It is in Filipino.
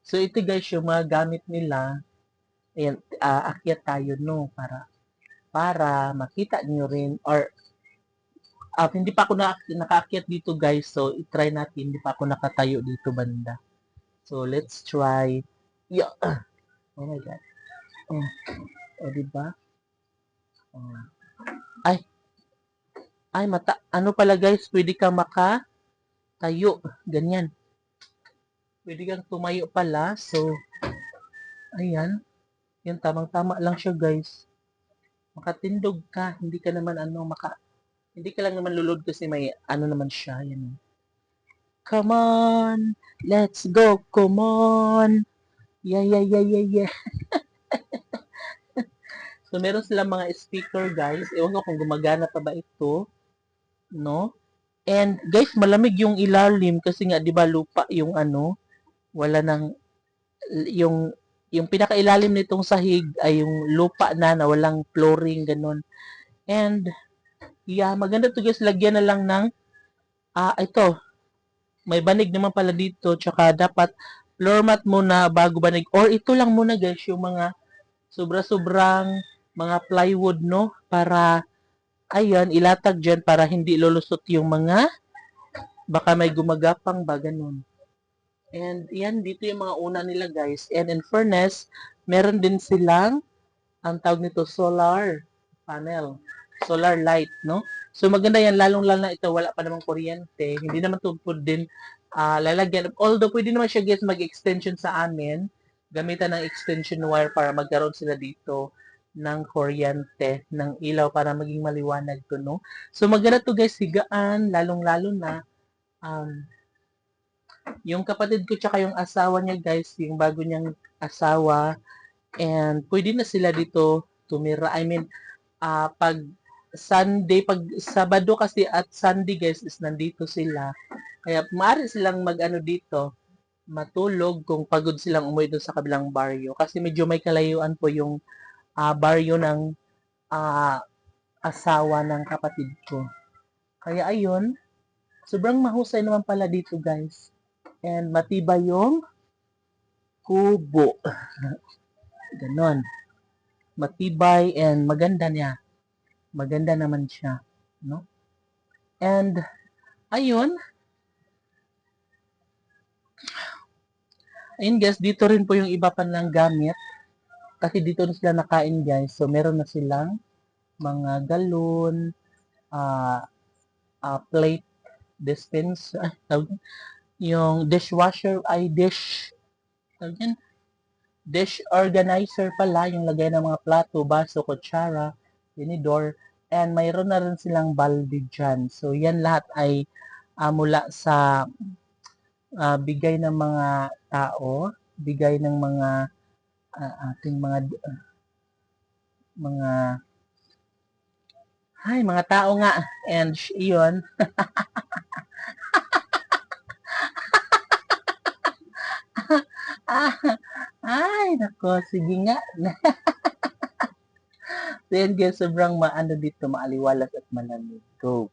So, ito guys, yung mga gamit nila. Ayan, akyat tayo, no? Para makita nyo rin. Or, hindi pa ako nakaakyat dito guys. So, itry natin. Hindi pa ako nakatayo dito banda. So, let's try. Yeah. Oh my God. Diba? Oh. Ay, ano pala guys, pwede ka makatayo. Ganyan. Pwede kang tumayo pala. So, ayan. Yan, tamang-tama lang siya guys. Makatindog ka. Hindi ka naman hindi ka lang naman lulod kasi may ano naman siya. Yan. Come on. Let's go. Come on. Yeah, yeah, yeah, yeah, yeah. So, meron silang mga speaker guys. Ewan ko kung gumagana pa ba ito. No? And guys, malamig yung ilalim kasi nga 'di ba lupa yung wala nang yung pinakailalim nitong sahig ay yung lupa na walang flooring ganun. And yeah, maganda to guys, lagyan na lang ng ito. May banig naman pala dito, tsaka dapat floor mat muna bago banig. Or ito lang muna guys, yung mga sobra-sobrang mga plywood, no? Para ayan, ilatag dyan para hindi lulusot yung mga baka may gumagapang ba ganun. And yan, dito yung mga una nila guys. And in fairness, meron din silang, ang tawag nito, solar panel. Solar light, no? So maganda yan, lalong-lalo na ito, wala pa namang kuryente. Hindi naman tupod din lalagyan. Although pwede naman siya guys mag-extension sa amin. Gamitan ng extension wire para magkaroon sila dito ng kuryente, ng ilaw para maging maliwanag to, no? So maganda to guys, higaan, lalong-lalo na yung kapatid ko tsaka yung asawa niya guys, yung bago niyang asawa, and pwede na sila dito tumira. I mean, pag Sunday, pag Sabado kasi at Sunday guys is nandito sila. Kaya maaari silang mag-ano dito, matulog kung pagod silang umuwi doon sa kabilang baryo. Kasi medyo may kalayuan po yung baryo ng asawa ng kapatid ko. Kaya ayun, sobrang mahusay naman pala dito guys. And matibay yung kubo. Ganon. Matibay and maganda niya. Maganda naman siya. No? And, ayun. Ayun guys, dito rin po yung iba pa lang gamit. Kasi dito na sila nakain guys. So, meron na silang mga galon, plate dispenser, yung dishwasher, dish organizer pala, yung lagay ng mga plato, baso, kutsara, tinidor, and mayroon na rin silang balde dyan. So, yan lahat ay mula sa bigay ng mga tao, bigay ng mga ating mga tao nga. And yun, ay, nako, sige nga. So, yan guys, sobrang maano dito, maaliwalas at malamig. Go.